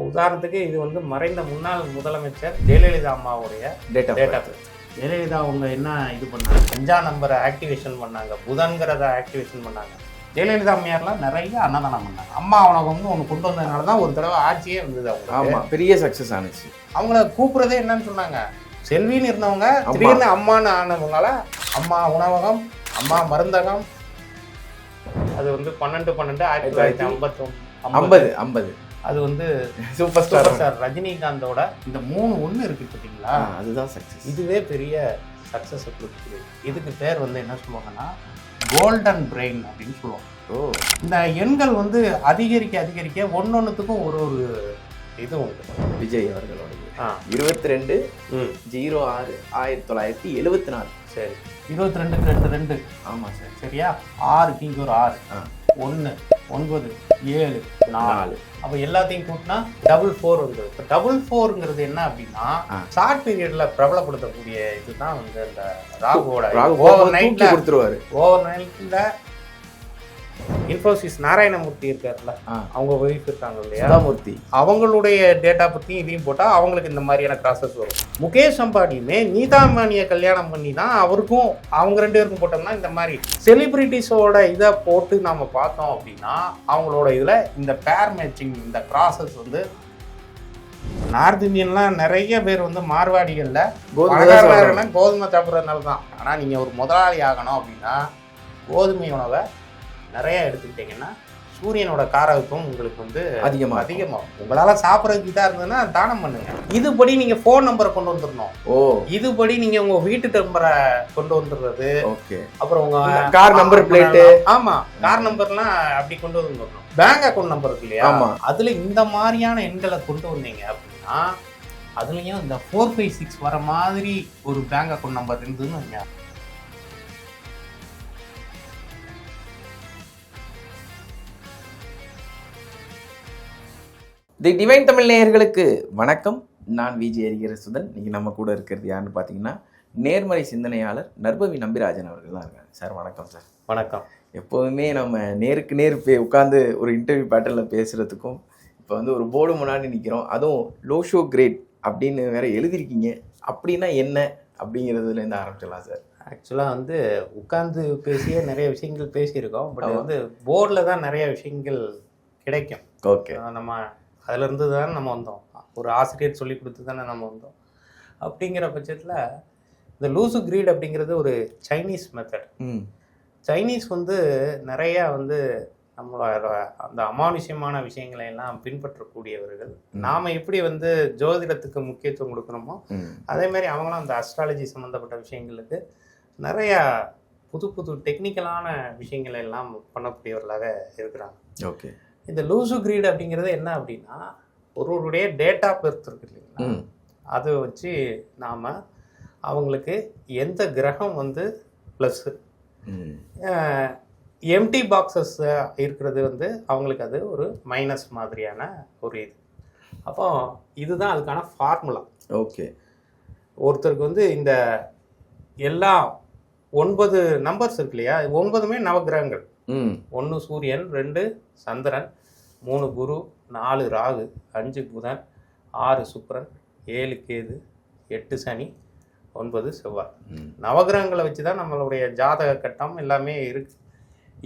உதாரணத்துக்கு இது வந்து மறைந்த முன்னாள் முதலமைச்சர் ஜெயலலிதா அம்மாவுடைய டேட் ஆஃப் பர்த். ஜெயலலிதா அவங்க என்ன இது பண்ணாங்க, 5ஆம் நம்பரை ஆக்டிவேஷன் பண்ணாங்க, புதன்கிறத ஆக்டிவேஷன் பண்ணாங்க. ஜெயலலிதா அம்மையார்லாம் நிறைய அன்னதானம் பண்ணாங்க. அம்மா உணவகம்னு ஒன்று கொண்டு வந்ததுனால தான் ஒரு தடவை ஆட்சியே வந்தது. அவங்க ஆமாம், பெரிய சக்ஸஸ் ஆனிச்சு. அவங்கள கூப்பிட்றதே என்னன்னு சொன்னாங்க, செல்வின்னு இருந்தவங்க திடீர்னு அம்மான்னு ஆனவங்களால அம்மா உணவகம், அம்மா மருந்தகம். அது வந்து 12/12/1950. அது வந்து சூப்பர் ஸ்டார் ரஜினிகாந்தோட இந்த 3 ஒன்று இருக்கு பார்த்தீங்களா, அதுதான் சக்ஸஸ். இதுவே பெரிய சக்ஸஸ் கொடுக்குது. இதுக்கு பேர் வந்து என்ன சொல்லுவாங்கன்னா கோல்டன் பிரெயின் அப்படின்னு சொல்லுவாங்க. இந்த எண்கள் வந்து அதிகரிக்க அதிகரிக்க ஒன்னொன்னுத்துக்கும் ஒரு ஒரு இது உண்டு. விஜய் அவர்களோட 22/06/1974. சரி, 22 ஆமாம் சார், சரியா? 6க்கு இங்கே ஒரு 6, 1 9 7 4. அப்போ எல்லாத்தையும் கூட்டினா 44 வந்துடும். இப்போ 44ங்கிறது என்ன அப்படின்னா ஷார்ட் பீரியட்ல பிரபலப்படுத்தக்கூடிய இதுதான் வந்து அந்த ராகுவோட ஓவர் நைட்ல இன்ஃபோசிஸ் நாராயணமூர்த்தி இருக்காருல்ல, அவங்க ஒய்ஃப் இருக்காங்க இல்லையா, அவங்களுடைய டேட்டா பற்றியும் இதையும் போட்டால் அவங்களுக்கு இந்த மாதிரியான கிராசஸ் வரும். முகேஷ் அம்பானியுமே நீதா அம்பானியை கல்யாணம் பண்ணி தான் அவருக்கும் அவங்க 2 பேருக்கும் போட்டோம்னா இந்த மாதிரி செலிபிரிட்டிஸோட இதை போட்டு நாம் பார்த்தோம் அப்படின்னா அவங்களோட இதில் இந்த பேர் மேட்சிங், இந்த கிராசஸ் வந்து நார்த் இந்தியன்லாம் நிறைய பேர் வந்து மார்வாடிகளில் கோதுமை சாப்பிட்றதுனால தான். ஆனால் நீங்கள் ஒரு முதலாளி ஆகணும் அப்படின்னா கோதுமை உணவை நிறைய எடுத்துக்கிட்டீங்கன்னா சூரியனோட காரகத்துவம் உங்களுக்கு வந்து அதிகமாகும். உங்களால் சாப்பிட்றதுக்கு இதாக இருந்ததுன்னா தானம் பண்ணுங்க. இதுபடி நீங்கள் ஃபோன் நம்பரை கொண்டு வந்துடணும். இதுபடி நீங்கள் உங்கள் வீட்டு நம்பரை கொண்டு வந்துடுறது, அப்புறம் உங்கள் கார் நம்பர் பிளேட்டு, ஆமாம் கார் நம்பர்லாம் அப்படி கொண்டு வந்துடணும். பேங்க் அக்கௌண்ட் நம்பர் இருக்கு இல்லையா, அதில் இந்த மாதிரியான எண்களை கொண்டு வந்தீங்க அப்படின்னா அதுலேயும் இந்த 456 வர மாதிரி ஒரு பேங்க் அக்கௌண்ட் நம்பர் இருந்ததுன்னு வைங்க. தி டிவைன் தமிழ் நேயர்களுக்கு வணக்கம். நான் விஜய் ஹரிஹரசுதன். இன்னைக்கு நம்ம கூட இருக்கிறது யாருன்னு பார்த்தீங்கன்னா நேர்மறை சிந்தனையாளர் நர்பவி நம்பிராஜன் அவர்கள் தான் இருக்காங்க. சார் வணக்கம். சார் வணக்கம். எப்போதுமே நம்ம நேருக்கு நேர் உட்காந்து ஒரு இன்டர்வியூ பேட்டர்னில் பேசுகிறதுக்கும் இப்போ வந்து ஒரு போர்டு முன்னாடி நிற்கிறோம், அதுவும் லோ ஷோ கிரேட் அப்படின்னு வேற எழுதியிருக்கீங்க. அப்படின்னா என்ன அப்படிங்கிறதுலேருந்து ஆரம்பிச்சிடலாம் சார். ஆக்சுவலாக வந்து உட்காந்து பேசியே நிறைய விஷயங்கள் பேசியிருக்கோம். பட் வந்து போர்டில் தான் நிறைய விஷயங்கள் கிடைக்கும். ஓகே, நம்ம அதிலிருந்து தானே நம்ம வந்தோம், ஒரு ஆசிரியர் சொல்லி கொடுத்து தானே நம்ம வந்தோம். அப்படிங்கிற பட்சத்தில் இந்த லூசு கிரீட் அப்படிங்கிறது ஒரு சைனீஸ் மெத்தட். சைனீஸ் வந்து நிறையா வந்து நம்மளோட அந்த அமானுஷ்யமான விஷயங்களை எல்லாம் பின்பற்றக்கூடியவர்கள். நாம் எப்படி வந்து ஜோதிடத்துக்கு முக்கியத்துவம் கொடுக்கணுமோ அதே மாதிரி அவங்களும் அந்த அஸ்ட்ராலஜி சம்மந்தப்பட்ட விஷயங்களுக்கு நிறையா புது புது டெக்னிக்கலான விஷயங்களை எல்லாம் பண்ணக்கூடியவர்களாக இருக்கிறாங்க. ஓகே, இந்த லூசு கிரீட் அப்படிங்கிறது என்ன அப்படின்னா ஒருவருடைய டேட் ஆஃப் பர்த் இருக்கு இல்லைங்களா, அதை வச்சு நாம் அவங்களுக்கு எந்த கிரகம் வந்து ப்ளஸ்ஸு, எம்டி பாக்ஸஸ் இருக்கிறது வந்து அவங்களுக்கு அது ஒரு மைனஸ் மாதிரியான ஒரு இது. அப்போ இதுதான் அதுக்கான ஃபார்முலா. ஓகே, ஒருத்தருக்கு வந்து இந்த எல்லா 9 நம்பர்ஸ் இருக்கு இல்லையா, 9மே நவகிரகங்கள். 1 சூரியன், 2 சந்திரன், 3 குரு, 4 ராகு, 5 புதன், 6 சுக்கிரன், 7 கேது, 8 சனி, 9 செவ்வாய். நவகிரகங்களை வச்சு தான் நம்மளுடைய ஜாதக கட்டம் எல்லாமே இருக்கு.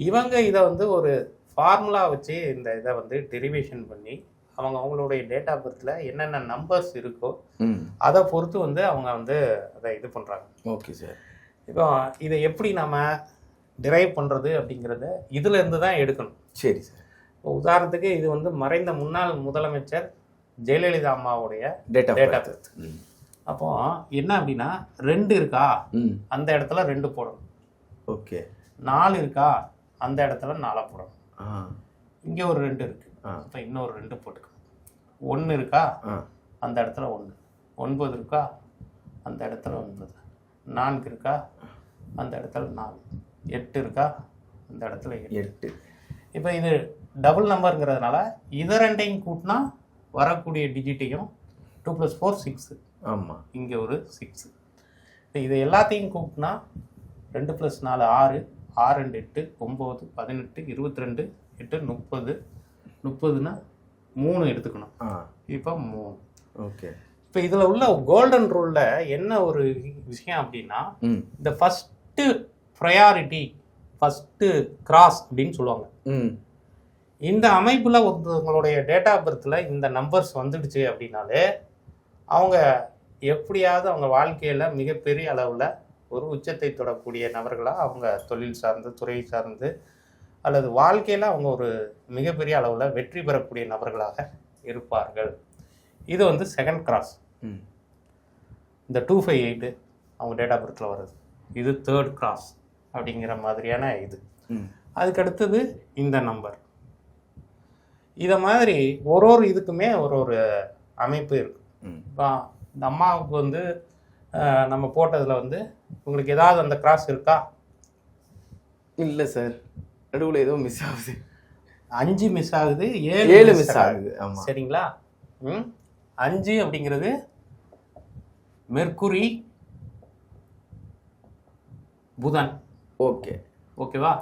இவங்க இதை வந்து ஒரு ஃபார்முலா வச்சு இந்த இதை வந்து டெரிவேஷன் பண்ணி அவங்களுடைய டேட் ஆஃப் பர்த்தில் என்னென்ன நம்பர்ஸ் இருக்கோ அதை பொறுத்து வந்து அவங்க வந்து அதை இது பண்ணுறாங்க. Okay sir. இப்போ இதை எப்படி நம்ம டிரைவ் பண்ணுறது அப்படிங்கிறத இதில் இருந்து தான் எடுக்கணும். சரி சார். இப்போ உதாரணத்துக்கு இது வந்து மறைந்த முன்னாள் முதலமைச்சர் ஜெயலலிதா அம்மாவுடைய டேட் ஆஃப் பர்த். அப்போ என்ன அப்படின்னா 2 இருக்கா, அந்த இடத்துல 2 போடணும். ஓகே. 4 இருக்கா, அந்த இடத்துல 4 போடணும். இங்கே ஒரு 2 இருக்கு, அப்போ இன்னொரு 2 போட்டுக்கணும். 1 இருக்கா, அந்த இடத்துல 1. 9 இருக்கா, அந்த இடத்துல 9. 4 இருக்கா, அந்த இடத்துல 4. 8 இருக்கா, அந்த இடத்துல 8. இப்போ இது டபுள் நம்பருங்கிறதுனால இதை 2ஐயும் கூட்டினா வரக்கூடிய டிஜிட்டையும் 2 + 4 6. ஆமாம், இங்கே ஒரு 6. இப்போ இதை எல்லாத்தையும் கூட்டினா 2 + 4 6, 6 2 8, 9 18, 22 8 30. 30னா 3 எடுத்துக்கணும். இப்போ 3. ஓகே. இப்போ இதில் உள்ள கோல்டன் ரூலில் என்ன ஒரு விஷயம் அப்படின்னா, இந்த ஃபஸ்ட்டு ப்ரையாரிட்டி, ஃபஸ்ட்டு கிராஸ் அப்படின்னு சொல்லுவாங்க. இந்த அமைப்பில் ஒருத்தவங்களுடைய டேட் ஆஃப் பர்த்தில் இந்த நம்பர்ஸ் வந்துடுச்சு அப்படின்னாலே அவங்க எப்படியாவது அவங்க வாழ்க்கையில் மிகப்பெரிய அளவில் ஒரு உச்சத்தை தொடக்கூடிய நபர்களாக அவங்க தொழில் சார்ந்து, துறை சார்ந்து, அல்லது வாழ்க்கையில் அவங்க ஒரு மிகப்பெரிய அளவில் வெற்றி பெறக்கூடிய நபர்களாக இருப்பார்கள். இது வந்து செகண்ட் கிராஸ். இந்த 258 அவங்க டேட் ஆஃப் பர்த்தில் வருது. இது தேர்ட் கிராஸ் அப்படிங்கிற மாதிரியான இது. அதுக்கடுத்தது இந்த நம்பர். இதை மாதிரி ஒரு இதுக்குமே ஒரு அமைப்பு இருக்கு. இப்போ இந்த அம்மாவுக்கு வந்து நம்ம போட்டதில் வந்து உங்களுக்கு ஏதாவது அந்த கிராஸ் இருக்கா? இல்லை சார், நடுவில் ஏதோ மிஸ் ஆகுது. 5 மிஸ் ஆகுது, 7 மிஸ் ஆகுது. ஆமாம், சரிங்களா? 5 அப்படிங்கிறது மெர்க்குரி, புதன். ஓகே, ஓகேவா?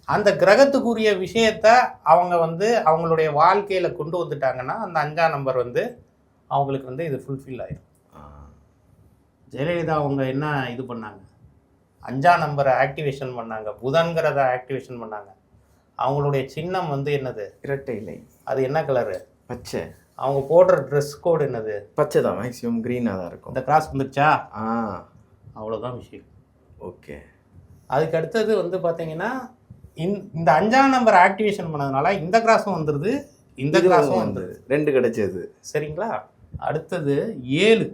அந்த கிரகத்துக்குரிய விஷயத்த அவங்க வந்து அவங்களுடைய வாழ்க்கையில் கொண்டு வந்துட்டாங்கன்னா அந்த 5ஆம் நம்பர் வந்து அவங்களுக்கு வந்து இது ஃபுல்ஃபில் ஆயிடும். ஜெயலலிதா அவங்க என்ன இது பண்ணாங்க? 5ஆம் நம்பரை ஆக்டிவேஷன் பண்ணாங்க, புதன்கிறத ஆக்டிவேஷன் பண்ணாங்க. அவங்களுடைய சின்னம் வந்து என்னது? இரட்டை இலை. அது என்ன கலரு? பச்சை. அவங்க போடுற ட்ரெஸ் கோடு என்னது? பச்சை தான், மேக்ஸிமம் க்ரீனாக தான் இருக்கும். இந்த கிராஸ் வந்துருச்சா? அவ்வளோதான் விஷயம். ஓகே. அதுக்கு அடுத்தது வந்து பார்த்தீங்கன்னா இந்த 5ஆம் நம்பர் ஆக்டிவேஷன் பண்ணதுனால இந்த கிராஸும் வந்துடுது, இந்த கிராஸும் வந்துடுது, 2 கிடைச்சது. சரிங்களா? அடுத்தது 7.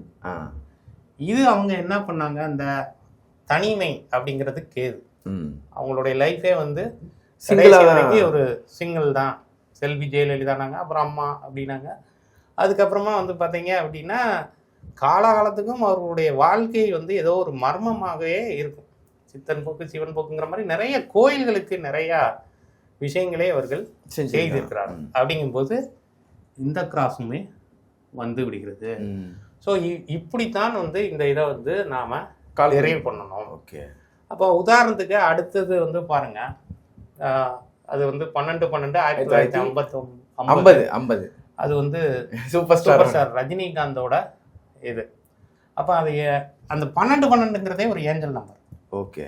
இது அவங்க என்ன பண்ணாங்க? அந்த தனிமை அப்படிங்கிறது கேது. அவங்களுடைய லைஃபே வந்து ஒரு சிங்கிள் தான். செல்வி ஜெயலலிதானாங்க, அப்புறம் அம்மா அப்படின்னாங்க. அதுக்கப்புறமா வந்து பார்த்தீங்க அப்படின்னா காலகாலத்துக்கும் அவர்களுடைய வாழ்க்கை வந்து ஏதோ ஒரு மர்மமாகவே இருக்கும். சித்தன் போக்கு சிவன் போக்குங்கிற மாதிரி நிறைய கோயில்களுக்கு நிறையா விஷயங்களே அவர்கள் செய்திருக்கிறார்கள். அப்படிங்கும்போது இந்த கிராஸுமே வந்து விடுகிறது. ஸோ இப்படித்தான் வந்து இந்த இதை வந்து நாம் நிறைவு பண்ணணும். ஓகே. அப்போ உதாரணத்துக்கு அடுத்தது வந்து பாருங்க, அது வந்து 12/12/1950. அது வந்து சூப்பர் ஸ்டார் ரஜினிகாந்தோட இது. அப்போ அது அந்த 12/12ங்கிறதே ஒரு ஏஞ்சல் நம்பர். ஓகே.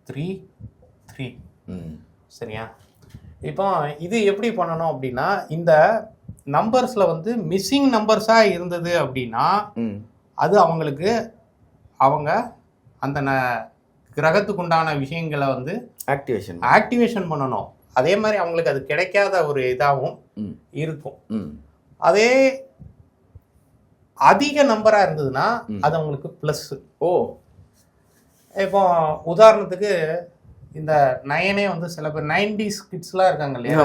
3 சரியா? இப்போ இது எப்படி பண்ணணும் அப்படின்னா, இந்த நம்பர்ஸில் வந்து மிஸ்ஸிங் நம்பர்ஸாக இருந்தது அப்படின்னா அது அவங்களுக்கு அவங்க அந்த கிரகத்துக்கு உண்டான விஷயங்களை வந்து ஆக்டிவேஷன் பண்ணணும். அதே மாதிரி அவங்களுக்கு அது கிடைக்காத ஒரு இதாகவும் இருக்கும். அதே அதிக நம்பராக இருந்ததுன்னா அது அவங்களுக்கு ப்ளஸ். இப்போ உதாரணத்துக்கு இந்த 9 வந்து சில பேர் 90s கிட்ஸ்லாம் இருக்காங்க இல்லையா?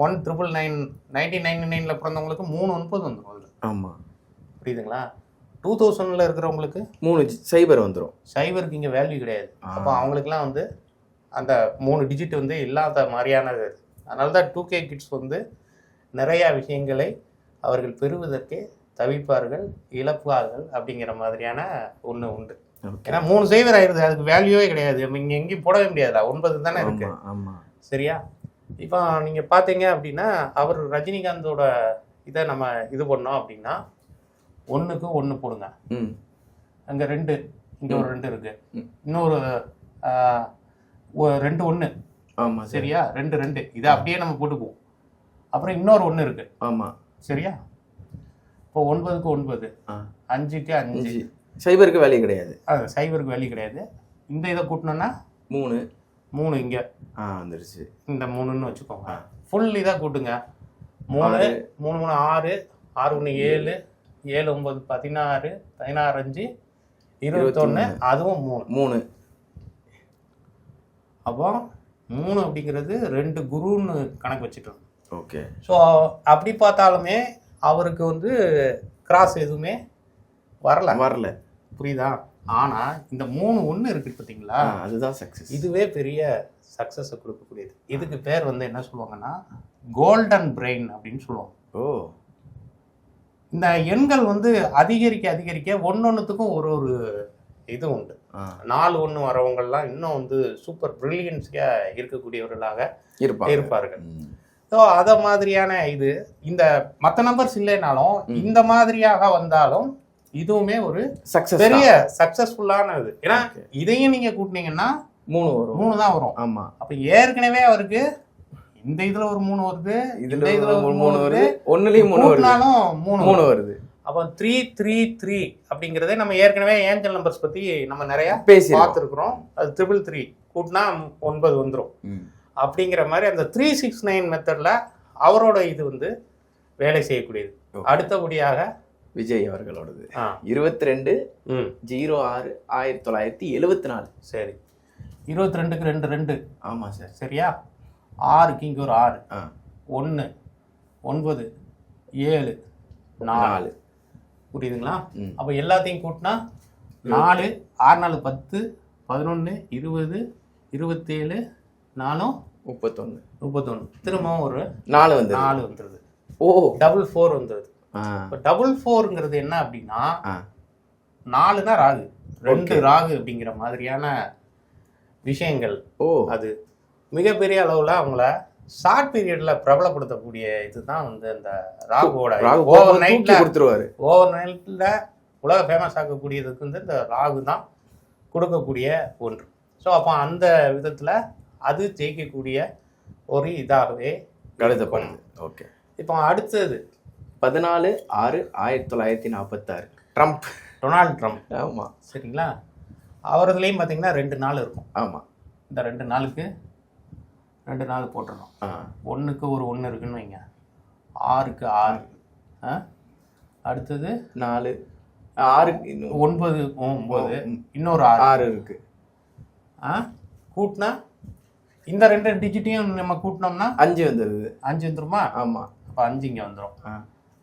1999 பிறந்தவங்களுக்கு 3 வந்துடும் அதில். ஆமாம், புரியுதுங்களா? 2000 இருக்கிறவங்களுக்கு 3 வந்துடும். சைபருக்கு இங்கே வேல்யூ கிடையாது. அப்போ அவங்களுக்குலாம் வந்து அந்த 3 டிஜிட் வந்து இல்லாத மாதிரியானது. அதனால தான் 2K கிட்ஸ் வந்து நிறையா விஷயங்களை அவர்கள் பெறுவதற்கே தவிப்பார்கள், இழப்பார்கள் அப்படிங்கிற மாதிரியான ஒன்று உண்டு. ஏன்னா 3 சைபர் ஆயிடுது, அதுக்கு வேல்யூவே கிடையாது. இங்கே எங்கேயும் போடவே முடியாதுல, 9 தானே இருக்கு. சரியா? இப்போ நீங்கள் பார்த்தீங்க அப்படின்னா அவர் ரஜினிகாந்தோட இதை நம்ம இது பண்ணோம் அப்படின்னா 1க்கு 1 போடுங்க. அங்கே 2, இங்கே ஒரு 2 இருக்கு, இன்னொரு 2 1. ஆமாம், சரியா? 2 2 இதை அப்படியே நம்ம போட்டுக்குவோம். அப்புறம் இன்னொரு 1 இருக்கு. ஆமாம், சரியா? இப்போ 9க்கு 9, 5க்கு 5. சைபருக்கு வேல்யூ கிடையாது. சைபருக்கு வேல்யூ கிடையாது. இந்த இதை கூட்டினோன்னா 3 இங்கே வந்துருச்சு. இந்த 3ன்னு வச்சுக்கோங்க. ஃபுல் இதாக கூட்டுங்க. 3 3 3 6 6 1 7 7 9 16 16 5 21, அதுவும் 3. அப்போ 3 அப்படிங்கிறது 2 குருன்னு கணக்கு வச்சுட்டோம். ஓகே. ஸோ அப்படி பார்த்தாலுமே அவருக்கு வந்து கிராஸ் எதுவுமே வரல. புரியுதா? ஆனால் இந்த 3 1 இருக்குது பார்த்தீங்களா, அதுதான் சக்ஸஸ். இதுவே பெரிய சக்ஸஸை கொடுக்கக்கூடியது. இதுக்கு பேர் வந்து என்ன சொல்லுவாங்கன்னா கோல்டன் பிரெயின் அப்படின்னு சொல்லுவாங்க. இந்த எண்கள் வந்து அதிகரிக்க ஒன்னொன்னுத்துக்கும் ஒரு இது உண்டு. 4 1 வரவங்கள்லாம் இன்னும் வந்து சூப்பர் பிரில்லியன்ஸியாக இருக்கக்கூடியவர்களாக இருப்பார்கள். ஸோ அதை மாதிரியான இது இந்த மற்ற நம்பர்ஸ் இல்லைனாலும் இந்த மாதிரியாக வந்தாலும் இதுவுமே ஒரு பெரிய சக்சஸ்ஃபுல்லான இது. ஏன்னா இதையும் நீங்க கூட்டினீங்கன்னா 3 தான் வரும். ஆமா. அப்ப ஏற்கனவே அவருக்கு இந்த இதுல ஒரு 3 வருது, இந்த இதுல ஒரு 3 வருது, ஒண்ணுலயும் 3 வருது. அப்ப 333 அப்படிங்கறதே நம்ம ஏற்கனவே ஏஞ்சல் நம்பர்ஸ் பத்தி நம்ம நிறைய பார்த்துருக்கிறோம். அது 333 கூட்டினா 9 வந்துடும் அப்படிங்கிற மாதிரி அந்த 369 மெத்தட்ல அவரோட இது வந்து வேலை செய்யக்கூடியது. அடுத்தபடியாக விஜய் அவர்களோடது 22/06/1974. சரி, 22க்கு 2 ஆமா சார். சரியா, 6க்கு இங்க ஒரு 6, 1 9 7 4 புரியுதுங்களா? அப்ப எல்லாத்தையும் கூட்டினா 4 6 4 10 11 20 27 4 31 திரும்பவும் ஒரு 4 வந்துருது. ஓ, 4 வந்துருது. இப்போ 4ங்கிறது என்ன அப்படின்னா 4னா ராகு, 2 ராகு அப்படிங்கிற மாதிரியான விஷயங்கள். ஓ, அது மிகப்பெரிய அளவுல அவங்கள ஷார்ட் பீரியட்ல பிரபலப்படுத்தக்கூடிய இதுதான் வந்து அந்த ராகுவோட ஓவர் நைட்ல உலக ஃபேமஸ் ஆக்கக்கூடியதுக்கு வந்து இந்த ராகு தான் கொடுக்கக்கூடிய ஒன்று. ஸோ அப்போ அந்த விதத்துல அது ஜெயிக்கக்கூடிய ஒரு இதாகவே கருதப்படுது. ஓகே, இப்போ அடுத்தது 14/6/1946 டொனால்ட் ட்ரம்ப். ஆமா, சரிங்களா? அவரதுலேயும் பார்த்தீங்கன்னா 2 நாள் இருக்கும். ஆமா, இந்த 2 நாளுக்கு 2 நாள் போட்டுறோம். 1க்கு ஒரு 1 இருக்குன்னு வைங்க, 6க்கு 6, அடுத்தது 4 6க்கு 9 இன்னொரு 6 இருக்கு. கூட்டினா இந்த 2 டிஜிட்டையும் நம்ம கூட்டினோம்னா 5 வந்துடுது. 5 வந்துருமா? ஆமா. அப்போ 5 இங்கே வந்துடும்.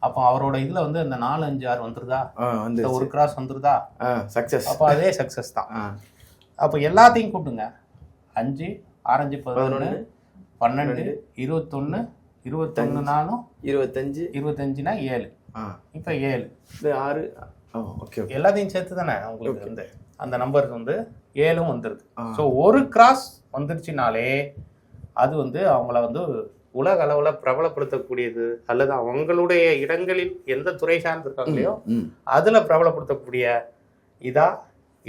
அப்போ அவரோட இதுல வந்து இந்த 4 5 6 வந்துருதா, இந்த ஒரு கிராஸ் வந்துருதா, சக்சஸ். அப்போ அதே சக்சஸ் தான். அப்போ எல்லாத்தையும் கூட்டுங்க, 5 6 5 11 12 21 4 25னா 7. இப்போ 7 6 எல்லாத்தையும் சேர்த்து தானே உங்களுக்கு வந்து அந்த நம்பருக்கு வந்து 7 வந்துருது. ஸோ ஒரு கிராஸ் வந்துருச்சுனாலே அது வந்து அவங்கள வந்து உலக அளவுல பிரபலப்படுத்தக்கூடியது, அல்லது அவங்களுடைய இடங்களில் எந்த துறை சார்ந்திருக்காங்களையோ அதுல பிரபலப்படுத்தக்கூடிய இதா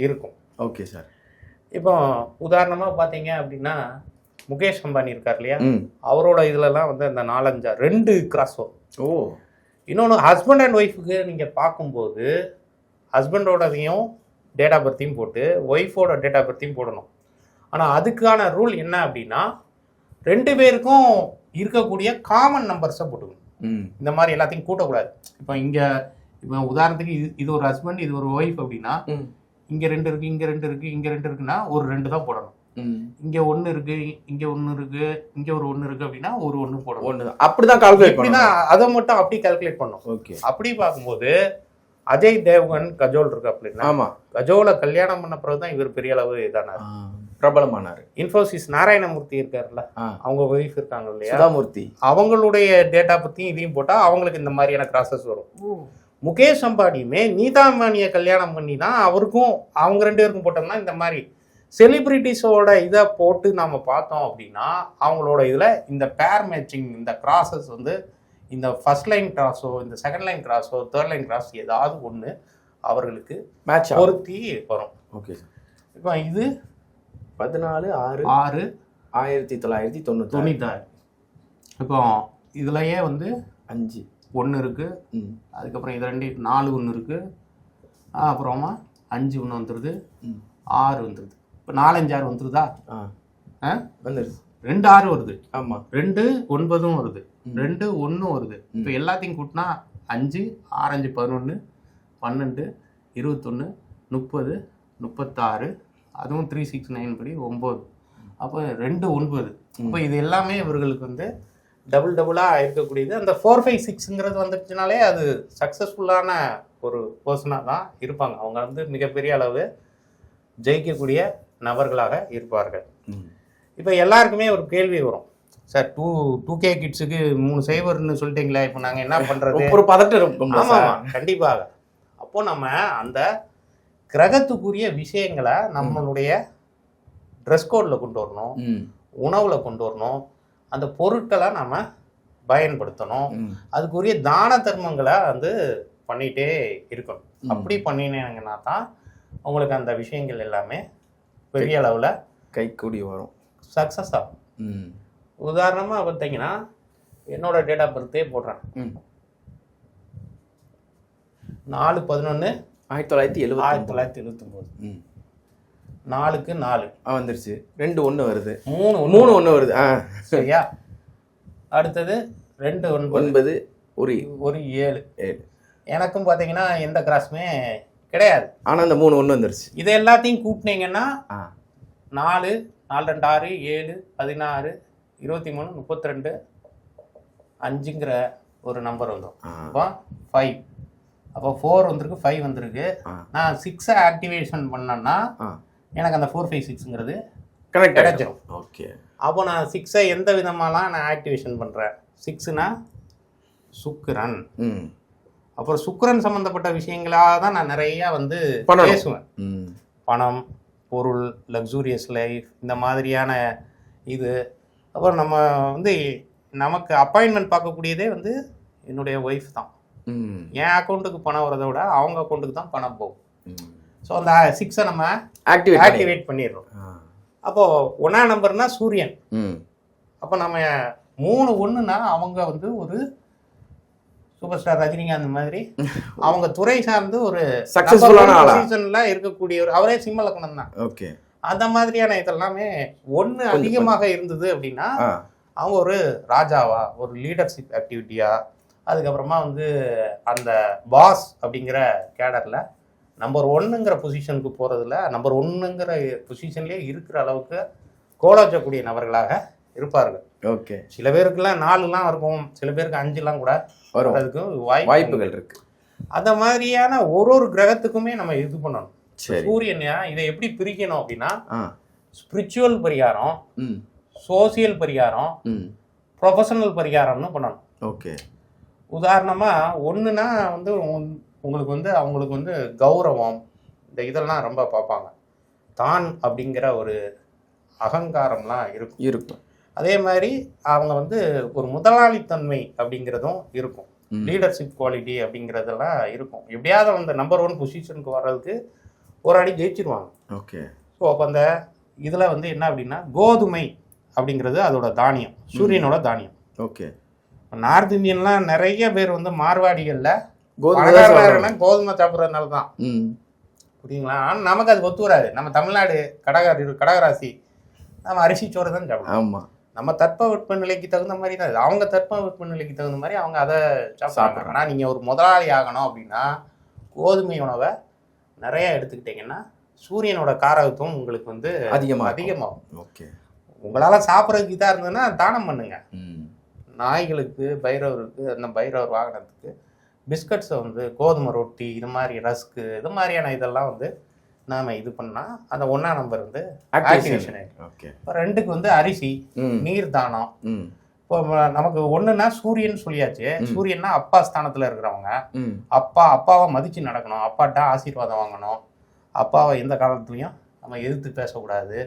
இருக்கும். Okay sir. இப்போ உதாரணமா பாத்தீங்க அப்படின்னா முகேஷ் அம்பானி இருக்கார் இல்லையா, அவரோட இதுலலாம் வந்து அந்த 4 5 2 கிராஸ் வரும். ஓ, இன்னொன்று ஹஸ்பண்ட் அண்ட் ஒய்ஃபுக்கு நீங்க பார்க்கும்போது ஹஸ்பண்டோடதையும் டேட் ஆஃப் பர்த்தையும் போட்டு ஒய்ஃபோட டேட் ஆஃப் பர்த்தையும் போடணும். ஆனால் அதுக்கான ரூல் என்ன அப்படின்னா 2 பேருக்கும் இருக்கக்கூடிய காமன் நம்பர்ஸை போட்டுக்கணும். இந்த மாதிரி எல்லாத்தையும் கூட்டக்கூடாது. இப்போ இப்போ உதாரணத்துக்கு இது ஒரு ஹஸ்பண்ட், இது ஒரு ஒய்ஃப் அப்படின்னா இங்கே 2 இருக்கு, இங்கே 2 இருக்கு, இங்கே 2 இருக்குன்னா ஒரு 2 தான் போடணும். இங்க 1 இருக்கு, இங்க 1 இருக்கு, இங்க ஒரு 1 இருக்கு அப்படின்னா ஒரு 1 போடணும். அப்படிதான் கால்குலேட் பண்ணா அதை மட்டும் அப்படி கால்குலேட் பண்ணணும். ஓகே, அப்படி பார்க்கும்போது அஜய் தேவ்கன் கஜோல் இருக்கு அப்படின்னா, ஆமா, கஜோலை கல்யாணம் பண்ண பிறகுதான் இவர் பெரிய அளவு இதானார், பிரபலமானார். இன்ஃபோசிஸ் நாராயணமூர்த்தி இருக்காருல்ல, அவங்க ஒய்ஃப் இருக்காங்க இல்லையா சுதாமூர்த்தி, அவங்களுடைய டேட்டா பத்தியும் இதையும் போட்டா அவங்களுக்கு இந்த மாதிரியான கிராசஸ் வரும். முகேஷ் அம்பானியுமே நீதா அம்பானியை கல்யாணம் பண்ணி தான் அவருக்கும் அவங்க 2 பேருக்கும் போட்டோம்னா இந்த மாதிரி செலிபிரிட்டிஸோட இதை போட்டு நாம பார்த்தோம் அப்படின்னா அவங்களோட இதுல இந்த பேர் மேட்சிங், இந்த கிராசஸ் வந்து இந்த ஃபர்ஸ்ட் லைன் கிராஸோ, இந்த செகண்ட் லைன் கிராஸோ, தேர்ட் லைன் கிராஸ் ஏதாவது ஒன்று அவர்களுக்கு மேட்ச் பொருத்தி வரும். Okay sir. இப்போ இது 14/6/1996. இப்போ இதுலயே வந்து 5 1 இருக்கு, அதுக்கப்புறம் இது 2 4 1 இருக்கு, அப்புறமா 5 1 வந்துருது, 6 வந்துருது. இப்போ 4 5 6 வந்துருதா? வந்துருது. 2 6 வருது. ஆமா, 2 9 வருது, 2 1 வருது. இப்போ எல்லாத்தையும் கூட்டினா 5 6 5 11 12 21 30 36, அதுவும் 369 படி 9. அப்போ 2 9. அப்போ இது எல்லாமே இவர்களுக்கு வந்து டபுளாக இருக்கக்கூடியது. அந்த 4 5 6ங்கிறது வந்துடுச்சுனாலே அது சக்ஸஸ்ஃபுல்லான ஒரு பர்சனாக தான் இருப்பாங்க. அவங்க வந்து மிகப்பெரிய அளவு ஜெயிக்கக்கூடிய நபர்களாக இருப்பார்கள். இப்போ எல்லாருக்குமே ஒரு கேள்வி வரும், சார் 2K கிட்ஸுக்கு 3 சைபர்னு சொல்லிட்டீங்களா, இப்போ நாங்கள் என்ன பண்ணுறது? ஒரு பதட்டம். ஆமாம், கண்டிப்பாக. அப்போ நம்ம அந்த கிரகத்துக்குரிய விஷயங்களை நம்மளுடைய ட்ரெஸ் கோடில் கொண்டு வரணும், உணவில் கொண்டு வரணும், அந்த பொருட்களை நம்ம பயன்படுத்தணும். அதுக்குரிய தான தர்மங்களை வந்து பண்ணிகிட்டே இருக்கணும். அப்படி பண்ணினீங்கன்னா தான் உங்களுக்கு அந்த விஷயங்கள் எல்லாமே பெரிய அளவில் கைக்கூடி வரும், சக்ஸஸ் ஆகும். உதாரணமாக பார்த்தீங்கன்னா என்னோட டேட் ஆஃப் பர்த்தே போடுறேன், 4/11/1979. 4க்கு 4 வந்துருச்சு, 2 1 வருது, 3 1 வருது. சரியா? அடுத்தது 2 9 ஒரு 7. எனக்கும் பார்த்தீங்கன்னா எந்த கிராஸுமே கிடையாது. ஆனால் அந்த 3 1 வந்துருச்சு. இதை எல்லாத்தையும் கூட்டினீங்கன்னா 4 4 2 6 7 16 23 32 5ங்கிற ஒரு நம்பர் வந்துடும். அப்போ 5, அப்போ 4 வந்திருக்கு, 5 வந்திருக்கு. நான் 6 ஆக்டிவேஷன் பண்ணேன்னா எனக்கு அந்த 4 5 6ங்கிறது கிடைச்சிடும். ஓகே, அப்போ நான் 6 எந்த விதமாலாம் நான் ஆக்டிவேஷன் பண்ணுறேன்? 6னா சுக்கிரன். அப்புறம் சுக்கிரன் சம்மந்தப்பட்ட விஷயங்களாக தான் நான் நிறையா வந்து பேசுவேன். பணம், பொருள், லக்ஸூரியஸ் லைஃப், இந்த மாதிரியான இது. அப்புறம் நம்ம வந்து நமக்கு அப்பாயின்மெண்ட் பார்க்கக்கூடியதே வந்து என்னுடைய ஒய்ஃப் தான். என் அக்கௌண்ட்டுக்கு பணம் வரதை விட அவங்க அக்கௌண்ட்டுக்கு தான் பணம் போகும். ஸோ அந்த 6 நம்ம ஆக்டிவேட் பண்ணிடுறோம். அப்போது 1ஆம் நம்பர்னா சூரியன். அப்போ நம்ம 3 1னா அவங்க வந்து ஒரு சூப்பர் ஸ்டார் ரஜினிகாந்த் மாதிரி அவங்க துறை சார்ந்து ஒரு சக்சஸ்ஃபுல்லான சீசன்ல இருக்கக்கூடிய ஒரு, அவரே சிம்ம லக்னம் தான். ஓகே, அந்த மாதிரியான இதெல்லாமே 1 அதிகமாக இருந்தது அப்படின்னா அவங்க ஒரு ராஜாவா, ஒரு லீடர்ஷிப் ஆக்டிவிட்டியா, அதுக்கப்புறமா வந்து அந்த பாஸ் அப்படிங்கிற கேடர்ல நம்பர் 1ங்கிற பொசிஷனுக்கு போறதுல நம்பர் 1ங்கிற பொசிஷன்லேயே இருக்கிற அளவுக்கு கோலாச்சக்கூடிய நபர்களாக இருப்பார்கள். ஓகே, சில பேருக்குலாம் 4லாம் இருக்கும், சில பேருக்கு 5லாம் கூட வர்றதுக்கு வாய்ப்புகள் இருக்கு. அந்த மாதிரியான ஒரு கிரகத்துக்குமே நம்ம இது பண்ணணும். சூரியன் இதை எப்படி பிரிக்கணும் அப்படின்னா ஸ்பிரிச்சுவல் பரிகாரம், சோசியல் பரிகாரம், ப்ரொஃபஷனல் பரிகாரம்னு பண்ணணும். ஓகே, உதாரணமா 1னா வந்து உங்களுக்கு வந்து அவங்களுக்கு வந்து கௌரவம், இந்த இதெல்லாம் ரொம்ப பார்ப்பாங்க. தான் அப்படிங்கிற ஒரு அகங்காரம்லாம் இருக்கும். அதே மாதிரி அவங்க வந்து ஒரு முதலாளித்தன்மை அப்படிங்கிறதும் இருக்கும். லீடர்ஷிப் குவாலிட்டி அப்படிங்கிறதெல்லாம் இருக்கும். எப்படியாவது அந்த நம்பர் 1 பொசிஷனுக்கு வர்றதுக்கு ஒரு அடி ஜெயிச்சிருவாங்க. ஓகே, ஸோ அப்போ அந்த இதில் வந்து என்ன அப்படின்னா கோதுமை அப்படிங்கிறது அதோட தானியம், சூரியனோட தானியம். ஓகே, நார்த் இந்தியன்லாம் நிறைய பேர் வந்து மார்வாடிகளில் கோதுமை சாப்பிட்றதுனால தான், புரியுங்களா? ஆனால் நமக்கு அது ஒத்து வராது. நம்ம தமிழ்நாடு கடகராசி, நம்ம அரிசி சோறு தான் சாப்பிடுவோம். ஆமாம், நம்ம தட்பவெட்ப நிலைக்கு தகுந்த மாதிரி தான் இது. அவங்க தட்பவெட்ப நிலைக்கு தகுந்த மாதிரி அவங்க அதை சாப்பிட்றாங்க. ஆனால் நீங்கள் ஒரு முதலாளி ஆகணும் அப்படின்னா கோதுமை உணவை நிறைய எடுத்துக்கிட்டிங்கன்னா சூரியனோட காரகத்துவம் உங்களுக்கு வந்து அதிகமாகும். ஓகே, உங்களால் சாப்பிட்றதுக்கு இதாக இருந்ததுன்னா தானம் பண்ணுங்க. நாய்களுக்கு, பைரவருக்கு, அந்த பைரவர் வாகனத்துக்கு பிஸ்கட்ஸை வந்து கோதுமை ரொட்டி, இது மாதிரி ரஸ்க்கு, இது மாதிரியான இதெல்லாம் வந்து நாம் இது பண்ணால் அந்த 1ஆம் நம்பர் வந்து ஆக்டிவேஷன் ஆகிடும். ஓகே, இப்போ 2க்கு வந்து அரிசி, நீர் தானம். இப்போ நமக்கு 1னா சூரியன் சொல்லியாச்சு. சூரியன்னா அப்பா ஸ்தானத்தில் இருக்கிறவங்க, அப்பாவை மதித்து நடக்கணும், அப்பாட்ட ஆசீர்வாதம் வாங்கணும், அப்பாவை எந்த காலத்துலையும் நம்ம எதிர்த்து பேசக்கூடாது.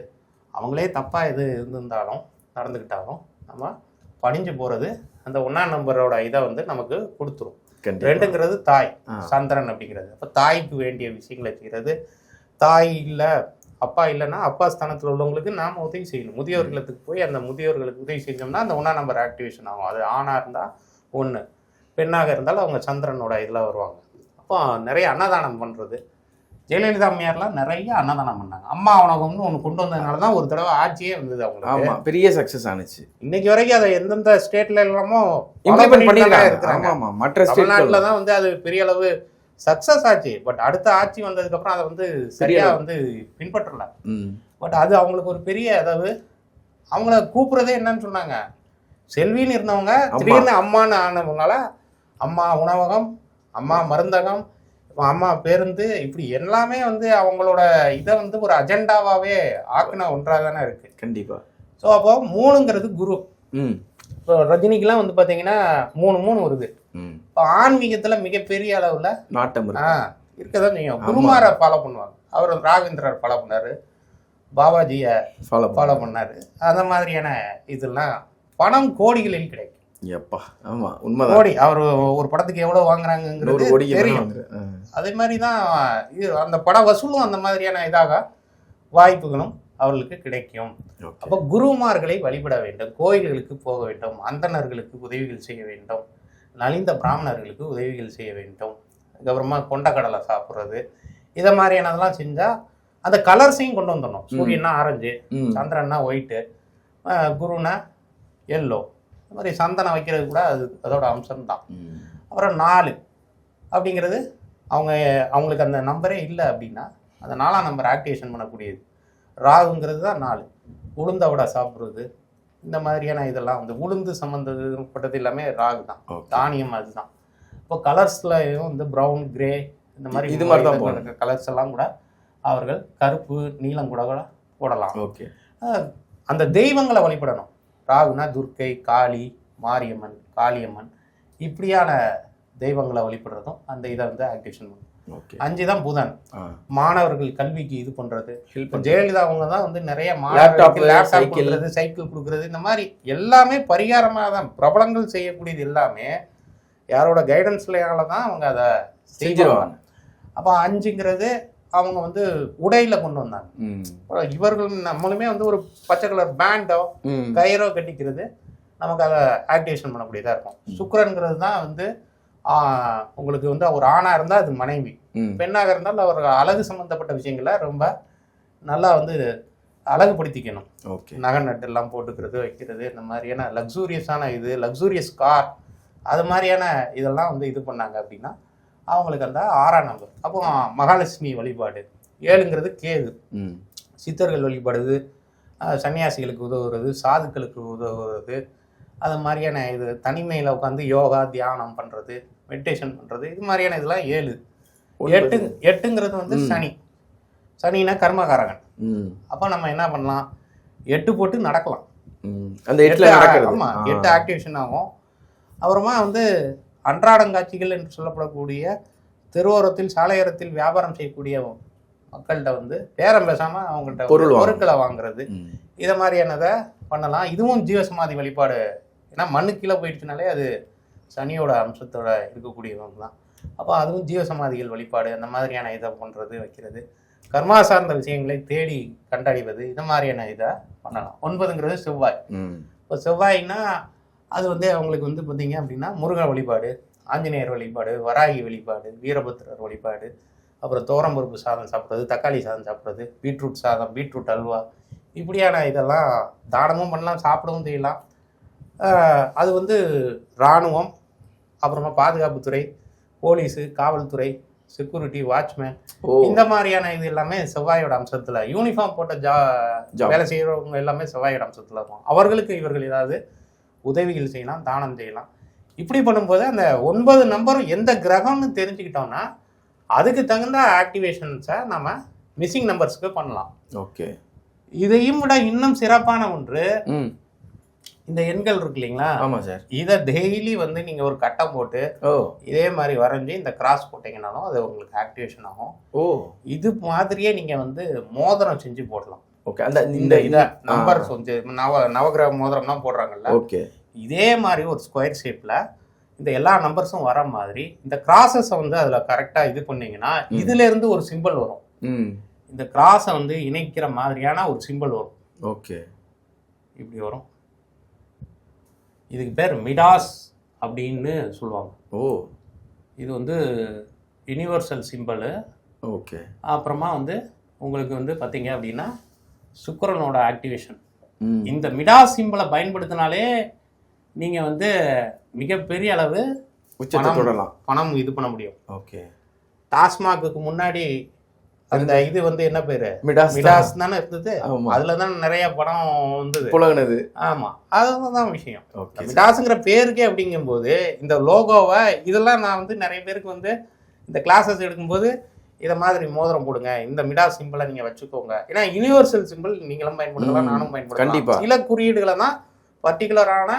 அவங்களே தப்பாக எது இருந்திருந்தாலும் நடந்துக்கிட்டாலும் நம்ம பணிஞ்சு போகிறது அந்த 1ஆம் நம்பரோட இதை வந்து நமக்கு கொடுத்துரும். 2ங்கிறது தாய், சந்திரன் அப்படிங்கிறது. அப்போ தாய்க்கு வேண்டிய விஷயங்களை செய்கிறது. தாய் இல்லை, அப்பா இல்லைன்னா அப்பா ஸ்தானத்தில் உள்ளவங்களுக்கு நாம் உதவி செய்யணும். முதியோர்களுக்கு போய் அந்த முதியோர்களுக்கு உதவி செஞ்சோம்னா அந்த 1ஆம் நம்பர் ஆக்டிவேஷன் ஆகும். அது ஆணாக இருந்தால் 1, பெண்ணாக இருந்தாலும் அவங்க சந்திரனோட இதில் வருவாங்க. அப்போ நிறைய அன்னதானம் பண்ணுறது. ஜெயலலிதா அம்மையார்லாம் நிறைய அன்னதானம் பண்ணாங்க. அம்மா உணவகம்னு ஒன்று கொண்டு வந்ததுனால தான் ஒரு தடவை ஆட்சியே வந்தது அவங்களுக்கு. பெரிய சக்ஸஸ் ஆனிச்சு. இன்னைக்கு வரைக்கும் அதை எந்தெந்த ஸ்டேட்ல எல்லாமோ இம்ப்ளிமெண்ட் பண்ணிருக்காங்க இருக்கிறாங்க. மற்ற தமிழ்நாட்டில் தான் வந்து அது பெரிய அளவு சக்ஸஸ் ஆச்சு. பட் அடுத்த ஆட்சி வந்ததுக்கு அப்புறம் அதை வந்து சரியா வந்து பின்பற்றல. பட் அது அவங்களுக்கு ஒரு பெரிய, அதாவது அவங்கள கூப்பிடுறதே என்னன்னு சொன்னாங்க, செல்வின்னு இருந்தவங்க திடீர்னு அம்மான்னு ஆனவங்களால அம்மா உணவகம், அம்மா மருந்தகம், அம்மா பேருந்து, இப்படி எல்லாமே வந்து அவங்களோட இதை வந்து ஒரு அஜெண்டாவாகவே ஆக்குன ஒன்றாக தானே இருக்கு. கண்டிப்பா. ஸோ அப்போ 3ங்கிறது குரு. இப்போ ரஜினிக்கெல்லாம் வந்து பார்த்தீங்கன்னா 3 3 வருது. இப்போ ஆன்மீகத்தில் மிகப்பெரிய அளவில் நாட்டம் இருக்கதான் செய்யும். குருமாரை ஃபாலோ பண்ணுவாங்க. அவர் ராகவேந்திரர் ஃபாலோ பண்ணார், பாபாஜியை ஃபாலோ பண்ணார். அந்த மாதிரியான இதெல்லாம் பணம் கோடிகளில் கிடைக்கும். எப்பா ஆமா உண்மைதான். கோடி அவர் ஒரு படத்துக்கு எவ்வளவு வாங்குறாங்கிறது 100 கோடிக்கு தெரியும். அதே மாதிரி தான் இது அந்த பட வசூலும் அந்த மாதிரியான இதாக வாய்ப்புகளும் அவர்களுக்கு கிடைக்கும். அப்போ குருமார்களை வழிபட வேண்டும், கோயில்களுக்கு போக வேண்டும், அந்தணர்களுக்கு உதவிகள் செய்ய வேண்டும், நலிந்த பிராமணர்களுக்கு உதவிகள் செய்ய வேண்டும். அதுக்கப்புறமா கொண்டக்கடலை சாப்பிட்றது, இதை மாதிரியானதெல்லாம் செஞ்சால் அந்த கலர்ஸையும் கொண்டு வந்துடணும். சூரியன்னா ஆரஞ்சு, சந்திரன்னா ஒயிட்டு, குருனா எல்லோ, இந்த மாதிரி சந்தனம் வைக்கிறது கூட அதோட அம்சம்தான். அப்புறம் 4 அப்படிங்கிறது அவங்களுக்கு அந்த நம்பரே இல்லை அப்படின்னா அந்த 4ஆம் நம்பர் ஆக்டிவேஷன் பண்ணக்கூடியது. ராகுங்கிறது தான் 4. உளுந்த வடை சாப்பிட்றது, இந்த மாதிரியான இதெல்லாம் வந்து உளுந்து சம்மந்தப்பட்டது எல்லாமே ராகு தான், தானியம் அதுதான். இப்போ கலர்ஸ்லையும் வந்து ப்ரௌன், கிரே, இந்த மாதிரி இது மாதிரி தான் கலர்ஸ் எல்லாம் கூட அவர்கள் கருப்பு, நீலம் கூட போடலாம். ஓகே. அந்த தெய்வங்களை வழிபடணும். ராகுனா துர்க்கை, காளி, மாரியம்மன், காளியம்மன், இப்படியான தெய்வங்களை வழிபடுறதும் அந்த இதை வந்து ஆக்டிவேஷன் பண்ணும். 5 தான் புதன். மாணவர்கள் கல்விக்கு இது பண்றது. ஜெயலலிதா அவங்க தான் வந்து நிறைய மாணவர்களுக்கு லேப்டாப் கொடுக்கறது, சைக்கிள் கொடுக்கறது, இந்த மாதிரி எல்லாமே பரிகாரமாக தான். பிரபலங்கள் செய்யக்கூடியது எல்லாமே யாரோட கைடன்ஸ்லையால தான் அவங்க அதை செஞ்சிருவாங்க. அப்போ 5ங்கிறது அவங்க வந்து உடையில கொண்டு வந்தாங்க. இவர்கள் நம்மளுமே வந்து ஒரு பச்சை கலர் பேண்டோ கயிறோ கட்டிக்கிறது நமக்கு அதை ஆக்டிவேஷன் பண்ணக்கூடியதா இருக்கும். சுக்கிரன்கிறது தான் வந்து உங்களுக்கு வந்து ஒரு ஆணா இருந்தால் அது மனைவி, பெண்ணாக இருந்தால் அவர் அழகு சம்பந்தப்பட்ட விஷயங்களை ரொம்ப நல்லா வந்து அழகுபடுத்திக்கணும். நகை நட்டு எல்லாம் போட்டுக்கிறது, வைக்கிறது, இந்த மாதிரியான லக்ஸூரியஸான இது, லக்ஸூரியஸ் கார், அது மாதிரியான இதெல்லாம் வந்து இது பண்ணாங்க அப்படின்னா அவங்களுக்கு அந்த 6ஆம் நம்பர். அப்போ மகாலட்சுமி வழிபாடு. 7ங்கிறது கேது, சித்தர்கள் வழிபாடுது, சன்னியாசிகளுக்கு உதவுறது, சாதுக்களுக்கு உதவுறது, அது மாதிரியான இது தனிமையில் உட்காந்து யோகா தியானம் பண்ணுறது, மெடிடேஷன் பண்ணுறது, இது மாதிரியான இதெல்லாம் 7. 8ங்கிறது வந்து சனி. சனினா கர்மகாரகன். அப்போ நம்ம என்ன பண்ணலாம், 8 போட்டு நடக்கலாம். அந்த 8 ஆக்டிவேஷன் ஆகும். அப்புறமா வந்து அன்றாடங்காட்சிகள் என்று சொல்லப்படக்கூடிய தெருவோரத்தில், சாலையோரத்தில் வியாபாரம் செய்யக்கூடிய மக்கள்கிட்ட வந்து பேரம் பேசாமல் அவங்கள்ட்ட பொருட்களை வாங்குறது, இதை மாதிரியானதை பண்ணலாம். இதுவும் ஜீவசமாதி வழிபாடு. ஏன்னா மண்ணு கீழே போயிடுச்சுனாலே அது சனியோட அம்சத்தோட இருக்கக்கூடியவங்க தான். அப்போ அதுவும் ஜீவசமாதிகள் வழிபாடு, அந்த மாதிரியான இதை பண்ணுறது, வைக்கிறது, கர்மா சார்ந்த விஷயங்களை தேடி கண்டறிவது, இந்த மாதிரியான இதை பண்ணலாம். 9ங்கிறது செவ்வாய். இப்போ செவ்வாய்னா அது வந்து அவங்களுக்கு வந்து பார்த்தீங்க அப்படின்னா முருகன் வழிபாடு, ஆஞ்சநேயர் வழிபாடு, வராகி வழிபாடு, வீரபத்ரர் வழிபாடு, அப்புறம் தோரம்பருப்பு சாதம் சாப்பிட்றது, தக்காளி சாதம் சாப்பிட்றது, பீட்ரூட் சாதம், பீட்ரூட் அல்வா, இப்படியான இதெல்லாம் தானமும் பண்ணலாம், சாப்பிடவும் செய்யலாம். அது வந்து இராணுவம், அப்புறமா பாதுகாப்புத்துறை, போலீஸு, காவல்துறை, செக்யூரிட்டி, வாட்ச்மேன், இந்த மாதிரியான இது எல்லாமே செவ்வாயோட அம்சத்தில். யூனிஃபார்ம் போட்ட வேலை செய்கிறவங்க எல்லாமே செவ்வாயோட அம்சத்தில் இருக்கும். அவர்களுக்கு இவர்கள் ஏதாவது உதவிகள் செய்யலாம், தானம் செய்யலாம். இப்படி பண்ணும்போது அந்த 9 நம்பரும் எந்த கிரகம்னு தெரிஞ்சுக்கிட்டோம்னா அதுக்கு தகுந்த ஆக்டிவேஷன்ஸை நம்ம மிஸ்ஸிங் நம்பர்ஸ்க்கு பண்ணலாம். ஓகே. இதையும் விட இன்னும் சிறப்பான ஒன்று, இந்த எண்கள் இருக்கு இல்லைங்களா? ஆமாம் சார். இதை டெய்லி வந்து நீங்கள் ஒரு கட்டம் போட்டு இதே மாதிரி வரைஞ்சி இந்த கிராஸ் போட்டிங்கனாலும் அது உங்களுக்கு ஆக்டிவேஷன் ஆகும். இது மாதிரியே நீங்கள் வந்து மோதிரம் செஞ்சு போடலாம். ஓகே. அந்த இதை நம்பர் வந்து நவகிரக மோதிரம்லாம் போடுறாங்கல்ல, ஓகே, இதே மாதிரி ஒரு ஸ்கொயர் ஷேப்பில் இந்த எல்லா நம்பர்ஸும் வர மாதிரி இந்த கிராஸஸை வந்து அதில் கரெக்டாக இது பண்ணீங்கன்னா இதுலேருந்து ஒரு சிம்பிள் வரும். இந்த கிராஸை வந்து இணைக்கிற மாதிரியான ஒரு சிம்பிள் வரும். ஓகே. இப்படி வரும். இதுக்கு பேர் மிடாஸ் அப்படின்னு சொல்லுவாங்க. இது வந்து யூனிவர்சல் சிம்பிள். ஓகே. அப்புறமா வந்து உங்களுக்கு வந்து பார்த்தீங்க அப்படின்னா சுக்கிரனோட ஆக்டிவேஷன். இந்த மிடாஸ் சிம்பிளை பயன்படுத்தினாலே நீங்கள் வந்து மிகப்பெரிய அளவு பணம் இது பண்ண முடியும். ஓகே. டாஸ்மாக்கு முன்னாடி அந்த இது வந்து என்ன பேரு, மிடாஸ் தானே இருந்தது. அதுல தான் நிறைய படம் வந்தது, புலகுனது. ஆமா, அதுதான் விஷயம். மிடாஸ்ங்கிற பேருக்கே அப்படிங்கும்போது இந்த லோகோவை இதெல்லாம் நான் வந்து நிறைய பேருக்கு வந்து இந்த கிளாஸஸ் எடுக்கும்போது இதை மாதிரி மோதிரம் போடுங்க, இந்த மிடாஸ் சிம்பிளை நீங்க வச்சுக்கோங்க. ஏன்னா யூனிவர்சல் சிம்பிள் நீங்களும் பயன்படுத்தலாம், நானும் பயன்படுத்தலாம். சில குறியீடுகளை தான் பர்டிகுலரான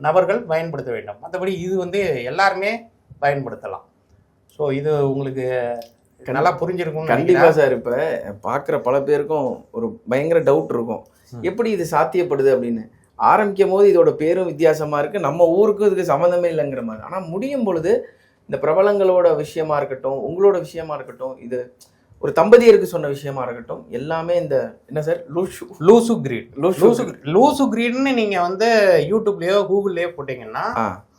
நபர்கள் பயன்படுத்த வேண்டும். மற்றபடி இது வந்து எல்லாருமே பயன்படுத்தலாம். ஸோ இது உங்களுக்கு நல்லா புரிஞ்சிருக்கும். கண்டிப்பாக சார். இப்போ பார்க்குற பல பேருக்கும் ஒரு பயங்கர டவுட் இருக்கும், எப்படி இது சாத்தியப்படுது அப்படின்னு. ஆரம்பிக்கும் போது இதோட பேரும் வித்தியாசமாக இருக்குது, நம்ம ஊருக்கும் இதுக்கு சம்மந்தமே இல்லைங்கிற மாதிரி. ஆனால் முடியும் பொழுது இந்த பிரபலங்களோட விஷயமா இருக்கட்டும், உங்களோட விஷயமா இருக்கட்டும், இது ஒரு தம்பதியருக்கு சொன்ன விஷயமா இருக்கட்டும், எல்லாமே இந்த என்ன சார் லூசு கிரீட்னு நீங்க வந்து யூடியூப்லயோ கூகுள்லயோ போட்டீங்கன்னா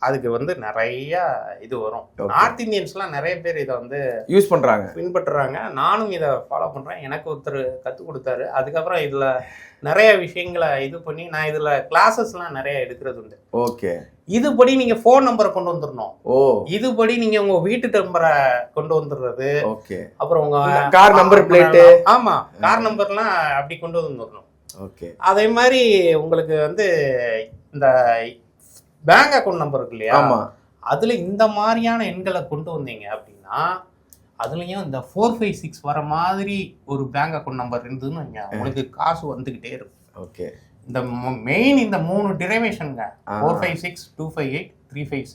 அதுக்கு வந்து நிறைய இது வரும். நார்த் இந்தியன்ஸ்லாம் நிறைய பேர் இதை வந்து யூஸ் பண்றாங்க, பின்பற்றுறாங்க. நானும் இதை ஃபாலோ பண்றேன். எனக்கு ஒருத்தர் கற்றுக் கொடுத்தாரு. அதுக்கப்புறம் இதுல நிறைய விஷயங்களை இது பண்ணி நான் இதுல கிளாஸஸ்லாம் நிறைய எடுக்கிறது உண்டு. ஓகே. இதுபடி நீங்க போன் நம்பரை கொண்டு வந்துடணும். இதுபடி நீங்க உங்க வீட்டு நம்பரை கொண்டு வந்துடுறது. ஓகே. அப்புறம் உங்க கார் நம்பர் பிளேட், ஆமா கார் நம்பர்லாம் அப்படி கொண்டு வந்துடணும். ஓகே. அதே மாதிரி உங்களுக்கு வந்து இந்த பேங்க் அக்கௌண்ட் நம்பர் இருக்கு இல்லையா, அதுல இந்த மாதிரியான எண்களை கொண்டு வந்தீங்க அப்படின்னா அதுலயும் இந்த 456 வர மாதிரி ஒரு பேங்க் அக்கௌண்ட் நம்பர் இருந்ததுன்னு உங்களுக்கு காசு வந்துகிட்டே இருக்கும். ஓகே. இந்த மெயின் இந்த 3 டிரைவேஷனுங்க, 456, 258, 356,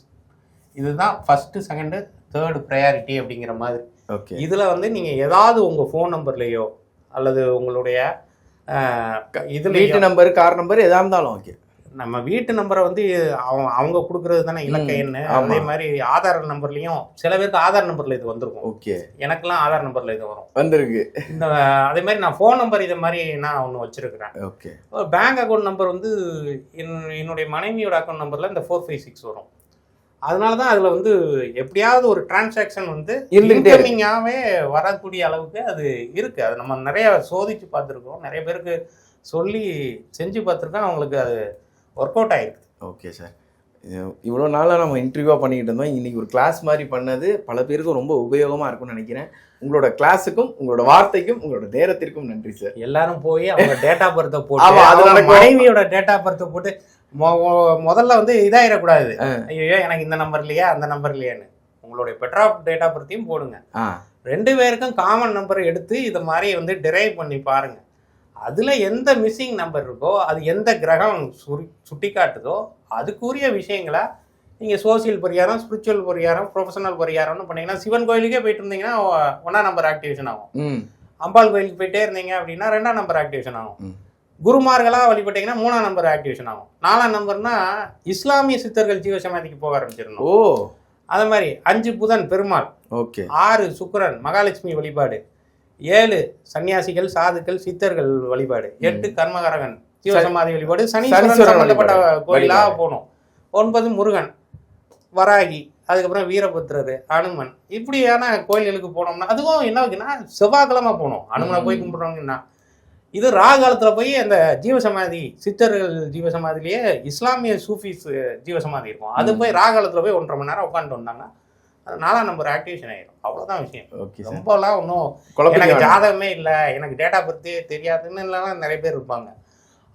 இதுதான் ஃபர்ஸ்ட், செகண்ட், தேர்ட் ப்ரையாரிட்டி அப்படிங்கிற மாதிரி. ஓகே. இதுல வந்து நீங்க ஏதாவது உங்க ஃபோன் நம்பர்லயோ அல்லது உங்களுடைய இதுல வீட்டு நம்பர், கார் நம்பர் எதா இருந்தாலும் ஓகே. நம்ம வீட்டு நம்பரை வந்து அவங்க கொடுக்கறது தானே இலக்க எண்ணு. அதே மாதிரி ஆதார் நம்பர்லயும் சில பேருக்கு ஆதார் நம்பர்ல இது வந்திருக்கும். ஓகே. எனக்கெல்லாம் ஆதார் நம்பர்ல இது வரும், வந்திருக்கு. இந்த அதே மாதிரி நான் ஃபோன் நம்பர் இதை மாதிரி நான் ஒன்று வச்சிருக்கிறேன். ஓகே. பேங்க் அக்கௌண்ட் நம்பர் வந்து என்னுடைய மனைவியோட அக்கௌண்ட் நம்பர்ல இந்த 456 வரும். அதனால தான் அதில் வந்து எப்படியாவது ஒரு டிரான்சாக்ஷன் வந்து இன்கமிங்காகவே வரக்கூடிய அளவுக்கு அது இருக்குது. அது நம்ம நிறைய சோதிச்சு பார்த்துருக்கோம், நிறைய பேருக்கு சொல்லி செஞ்சு பார்த்துருக்கோம், அவங்களுக்கு அது ஒர்க் அவுட் ஆகிருக்கு. ஓகே சார், இவ்வளோ நாளாக நம்ம இன்டர்வியூவாக பண்ணிக்கிட்டு இருந்தோம். இன்றைக்கி ஒரு கிளாஸ் மாதிரி பண்ணது பல பேருக்கும் ரொம்ப உபயோகமாக இருக்கும்னு நினைக்கிறேன். உங்களோட கிளாஸுக்கும் உங்களோட வார்த்தைக்கும் உங்களோட நேரத்திற்கும் நன்றி சார். எல்லாரும் போய் அவங்க டேட்டா பர்த்தை போட்டு மனைவியோட டேட்டா பர்த்தை போட்டு முதல்ல வந்து இதாயிடக்கூடாது, ஐயோ எனக்கு இந்த நம்பர் இல்லையா அந்த நம்பர் இல்லையான்னு. உங்களுடைய பெட்ரா டேட்டா பர்த்தையும் போடுங்க. 2 பேருக்கும் காமன் நம்பரை எடுத்து இதை மாதிரி வந்து டிரைவ் பண்ணி பாருங்க. அதுல எந்த மிஸ்ஸிங் நம்பர் இருக்கோ, அது எந்த கிரகம் சுட்டி காட்டுதோ அதுக்குரிய விஷயங்களை நீங்க சோசியல் பரிகாரம், ஸ்பிரிச்சுவல் பரிகாரம், ப்ரொஃபஷனல் பரிகாரம்னு பண்ணீங்கன்னா, சிவன் கோயிலுக்கே போயிட்டு இருந்தீங்கன்னா 1ஆம் நம்பர் ஆக்டிவேஷன் ஆகும். அம்பாள் கோயிலுக்கு போயிட்டே இருந்தீங்க அப்படின்னா 2ஆம் நம்பர் ஆக்டிவேஷன் ஆகும். குருமார்களா வழிபட்டீங்கன்னா 3ஆம் நம்பர் ஆக்டிவேஷன் ஆகும். 4ஆம் நம்பர்னா இஸ்லாமிய சித்தர்கள் ஜீவசமாதிக்கு போக ஆரம்பிச்சிடணும். அது மாதிரி 5 புதன் பெருமாள், 6 சுக்கிரன் மகாலட்சுமி வழிபாடு, 7 சன்னியாசிகள், சாதுக்கள், சித்தர்கள் வழிபாடு, 8 கர்மகரகன் ஜீவசமாதி வழிபாடு, சனீஸ்வரன் சம்பந்தப்பட்ட கோயிலா போகணும், 9 முருகன், வராகி, அதுக்கப்புறம் வீரபத்ரர், அனுமன், இப்படியான கோயில்களுக்கு போனோம்னா அதுவும் என்ன இருக்குன்னா செவ்வாய்க்கிழமை போகணும். அனுமனை போய் கும்பிட்றோங்கன்னா இது ராகாலத்தில் போய் அந்த ஜீவசமாதி சித்தர்கள் ஜீவசமாதிலேயே இஸ்லாமிய சூஃபிஸ் ஜீவசமாதி இருக்கும். அது போய் ராகாலத்தில் போய் 1.5 மணி நேரம் உட்காந்துட்டு வந்தாங்கன்னா அது 4ஆம் நம்பர் ஆக்டிவேஷன் ஆயிடும். அவ்வளோதான் விஷயம். ரொம்பலாம் ஒன்றும் எனக்கு ஜாதகமே இல்லை, எனக்கு டேட்டா பற்றி தெரியாதுன்னு எல்லாம் நிறைய பேர் இருப்பாங்க.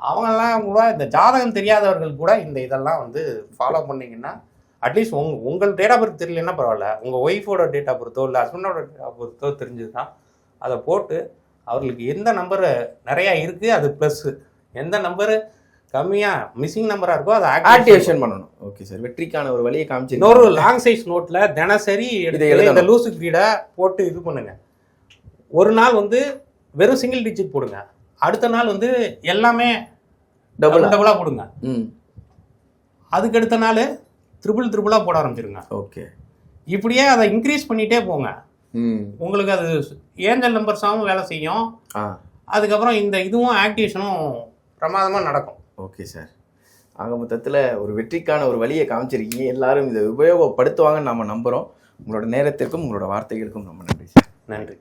அவங்கெல்லாம் கூட இந்த ஜாதகம் தெரியாதவர்கள் கூட இந்த இதெல்லாம் வந்து ஃபாலோ பண்ணிங்கன்னா அட்லீஸ்ட் உங்கள் டேட்டா பர்த் தெரியலன்னா பரவாயில்ல, உங்கள் ஒய்ஃபோட டேட்டா பர்த்தோ இல்லை ஹஸ்பண்டோட டேட்டா பர்த்தோ தெரிஞ்சதுன்னா அதை போட்டு அவர்களுக்கு எந்த நம்பரு நிறையா இருக்குது அது ப்ளஸ்ஸு, எந்த நம்பரு கம்மியாக மிஸ்ஸிங் நம்பராக இருக்கோ அதை ஆக்டிவேஷன் பண்ணணும். ஓகே சார், வெற்றிக்கான ஒரு வழியை காமிச்சு இன்னொரு லாங் சைஸ் நோட்டில் தினசரி இந்த லூசு கிரீடை போட்டு இது பண்ணுங்க. ஒரு நாள் வந்து வெறும் சிங்கிள் டிஜிட் போடுங்க, அடுத்த நாள் வந்து எல்லாமே டபுளாக போடுங்க, அதுக்கு அடுத்த நாள் ட்ரிபிளாக போட ஆரம்பிச்சிருங்க. ஓகே. இப்படியே அதை இன்க்ரீஸ் பண்ணிகிட்டே போங்க. உங்களுக்கு அது ஏஞ்சல் நம்பர்ஸாகவும் வேலை செய்யும். அதுக்கப்புறம் இந்த இதுவும் ஆக்டிவேஷனும் பிரமாதமாக நடக்கும். ஓகே சார், ஆக மொத்தத்தில் ஒரு வெற்றிக்கான ஒரு வழியை காமிச்சிருக்கீங்க. எல்லாரும் இதை உபயோகப்படுத்துவாங்கன்னு நம்ம நம்புகிறோம். உங்களோட நேரத்திற்கும் உங்களோட வார்த்தைகளுக்கும் ரொம்ப நன்றி சார். நன்றி.